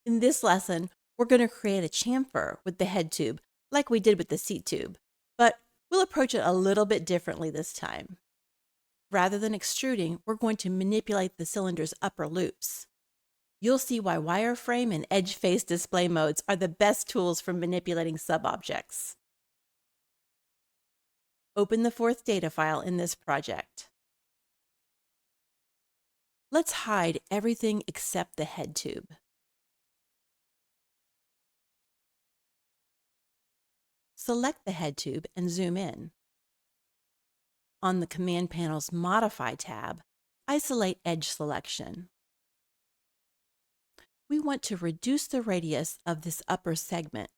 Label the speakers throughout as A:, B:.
A: In this lesson, we're going to create a chamfer with the head tube, like we did with the seat tube, but we'll approach it a little bit differently this time. Rather than extruding, we're going to manipulate the cylinder's upper loops. You'll see why wireframe and edge face display modes are the best tools for manipulating subobjects. Open the fourth data file in this project. Let's hide everything except the head tube. Select the head tube and zoom in. On the Command Panel's Modify tab, isolate Edge Selection. We want to reduce the radius of this upper segment.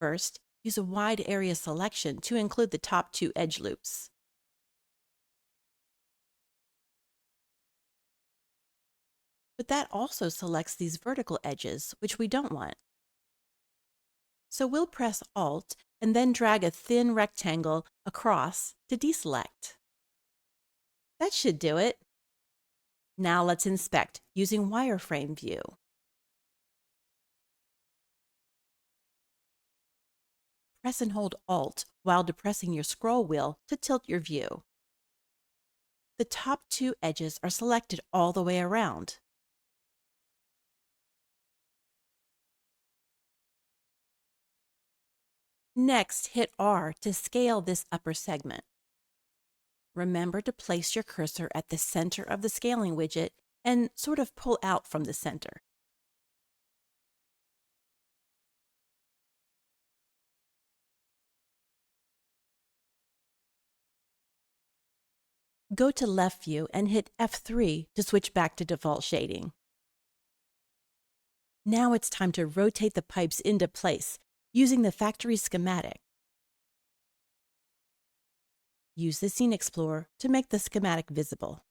A: First, use a Wide Area Selection to include the top two edge loops. But that also selects these vertical edges, which we don't want. So we'll press Alt and then drag a thin rectangle across to deselect. That should do it. Now let's inspect using Wireframe View. Press and hold Alt while depressing your scroll wheel to tilt your view. The top two edges are selected all the way around. Next, hit R to scale this upper segment. Remember to place your cursor at the center of the scaling widget and sort of pull out from the center. Go to Left View and hit F3 to switch back to default shading. Now it's time to rotate the pipes into place using the factory schematic. Use the Scene Explorer to make the schematic visible.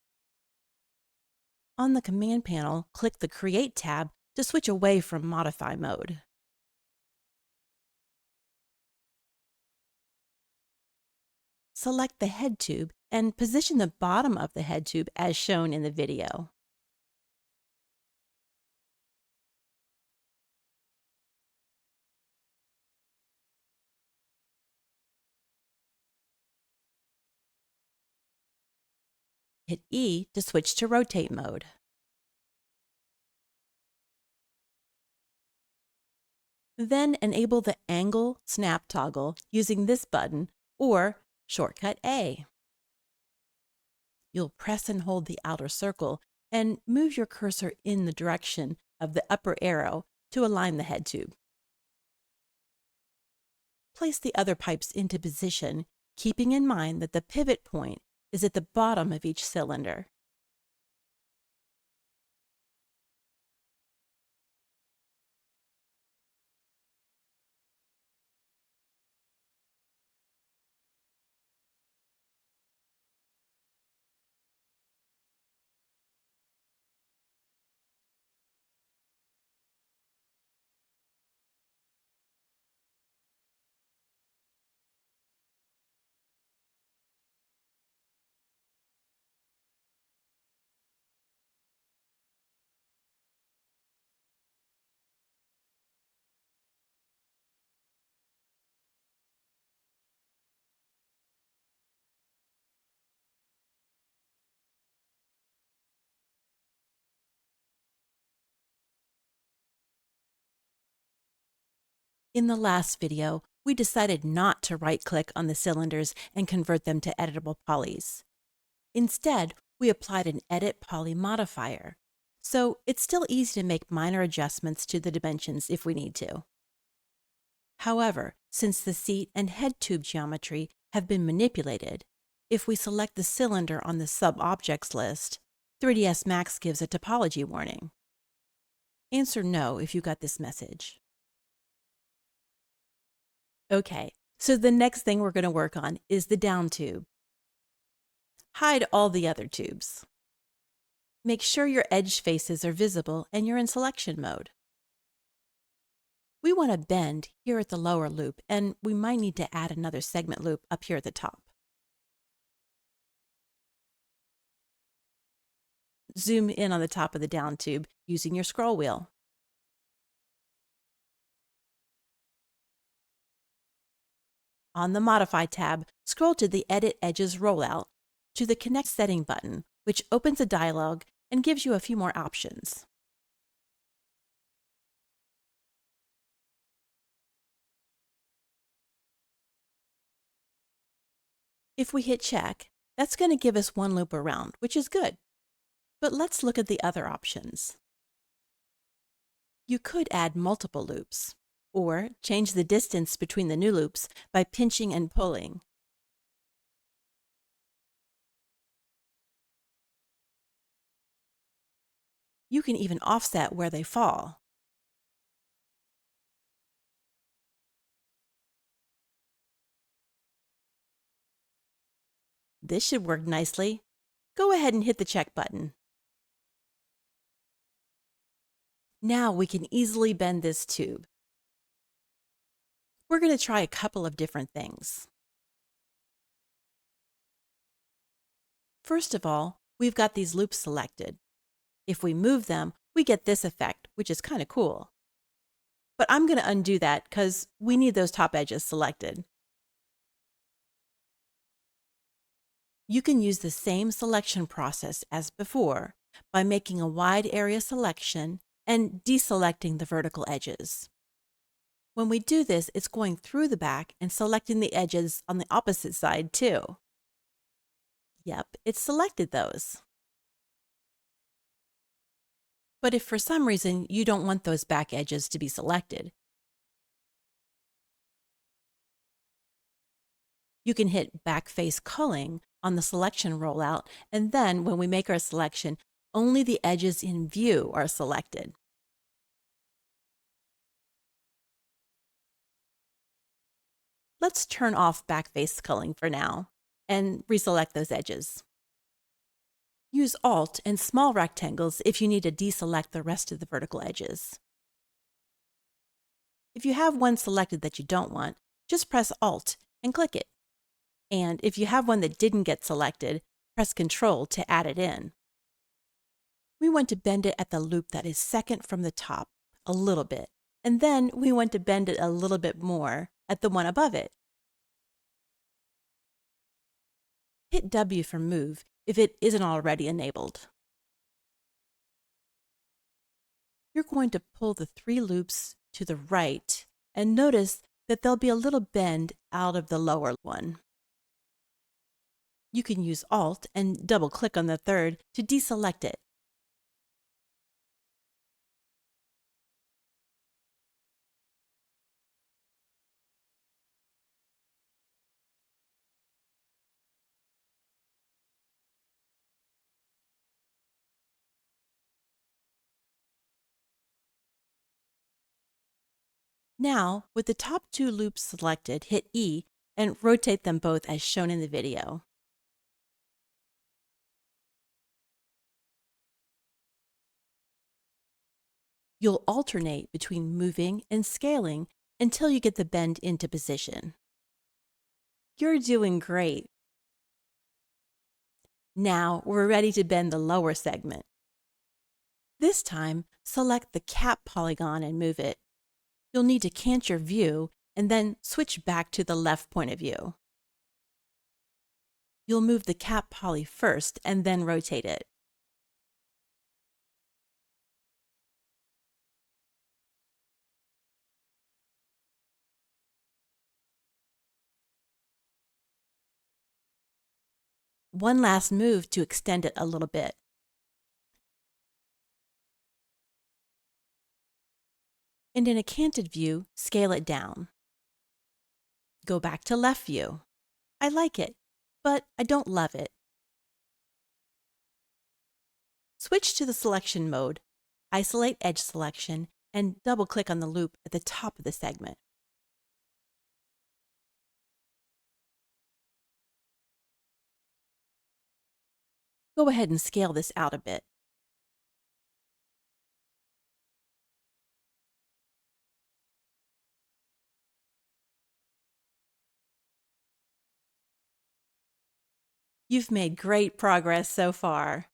A: On the Command Panel, click the Create tab to switch away from Modify mode. Select the head tube and position the bottom of the head tube as shown in the video. Hit E to switch to rotate mode. Then enable the Angle Snap toggle using this button or shortcut A. You'll press and hold the outer circle and move your cursor in the direction of the upper arrow to align the head tube. Place the other pipes into position, keeping in mind that the pivot point is at the bottom of each cylinder. In the last video, we decided not to right-click on the cylinders and convert them to editable polys. Instead, we applied an Edit Poly modifier, so it's still easy to make minor adjustments to the dimensions if we need to. However, since the seat and head tube geometry have been manipulated, if we select the cylinder on the Sub-Objects list, 3ds Max gives a topology warning. Answer no if you got this message. Okay, so the next thing we're going to work on is the down tube. Hide all the other tubes. Make sure your edge faces are visible and you're in selection mode. We want to bend here at the lower loop, and we might need to add another segment loop up here at the top. Zoom in on the top of the down tube using your scroll wheel. On the Modify tab, scroll to the Edit Edges rollout to the Connect Setting button, which opens a dialog and gives you a few more options. If we hit check, that's going to give us one loop around, which is good. But let's look at the other options. You could add multiple loops, or change the distance between the new loops by pinching and pulling. You can even offset where they fall. This should work nicely. Go ahead and hit the check button. Now we can easily bend this tube. We're going to try a couple of different things. First of all, we've got these loops selected. If we move them, we get this effect, which is kind of cool. But I'm going to undo that because we need those top edges selected. You can use the same selection process as before by making a wide area selection and deselecting the vertical edges. When we do this, it's going through the back and selecting the edges on the opposite side too. Yep, it's selected those. But if for some reason you don't want those back edges to be selected, you can hit Backface Culling on the selection rollout, and then when we make our selection, only the edges in view are selected. Let's turn off Backface Culling for now and reselect those edges. Use Alt and small rectangles if you need to deselect the rest of the vertical edges. If you have one selected that you don't want, just press Alt and click it. And if you have one that didn't get selected, press Ctrl to add it in. We want to bend it at the loop that is second from the top, a little bit, and then we want to bend it a little bit more at the one above it. Hit W for Move if it isn't already enabled. You're going to pull the 3 loops to the right and notice that there'll be a little bend out of the lower one. You can use Alt and double-click on the third to deselect it. Now, with the top 2 loops selected, hit E and rotate them both as shown in the video. You'll alternate between moving and scaling until you get the bend into position. You're doing great. Now we're ready to bend the lower segment. This time, select the cap polygon and move it. You'll need to cant your view and then switch back to the left point of view. You'll move the cap poly first and then rotate it. One last move to extend it a little bit. And in a canted view, scale it down. Go back to left view. I like it, but I don't love it. Switch to the selection mode, isolate edge selection, and double-click on the loop at the top of the segment. Go ahead and scale this out a bit. You've made great progress so far.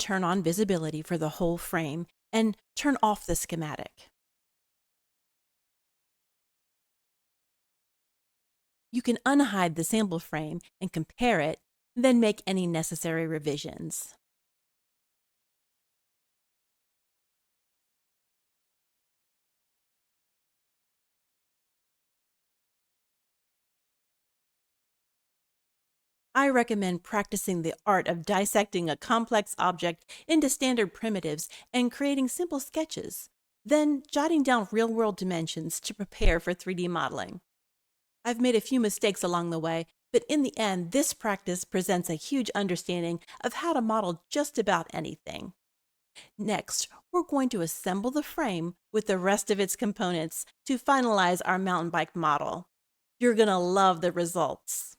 A: turn on visibility for the whole frame and turn off the schematic. You can unhide the sample frame and compare it, then make any necessary revisions. I recommend practicing the art of dissecting a complex object into standard primitives and creating simple sketches, then jotting down real-world dimensions to prepare for 3D modeling. I've made a few mistakes along the way, but in the end, this practice presents a huge understanding of how to model just about anything. Next, we're going to assemble the frame with the rest of its components to finalize our mountain bike model. You're going to love the results.